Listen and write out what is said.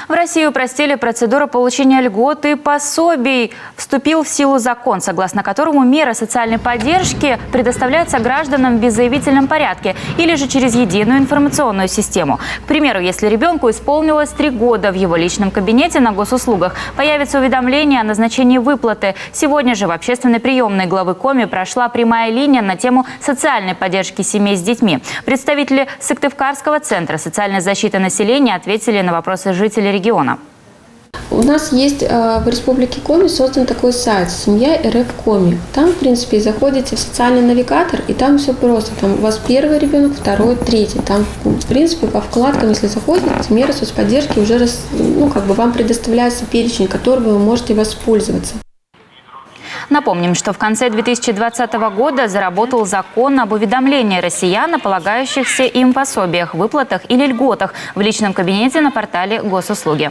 В России упростили процедуру получения льгот и пособий. Вступил в силу закон, согласно которому меры социальной поддержки предоставляются гражданам в беззаявительном порядке или же через единую информационную систему. К примеру, если ребенку исполнилось 3 года, в его личном кабинете на госуслугах появится уведомление о назначении выплаты. Сегодня же в общественной приемной главы Коми прошла прямая линия на тему социальной поддержки семей с детьми. Представители Сыктывкарского центра социальной защиты населения ответили на вопросы жителей региона. У нас есть в Республике Коми создан такой сайт «Семья РФ Коми». Там, в принципе, заходите в социальный навигатор, и там все просто. Там у вас первый ребенок, второй, третий. Там, в принципе, по вкладкам, если заходите, меры соцподдержки уже вам предоставляется перечень, которым вы можете воспользоваться. Напомним, что в конце 2020 года заработал закон об уведомлении россиян о полагающихся им пособиях, выплатах или льготах в личном кабинете на портале Госуслуги.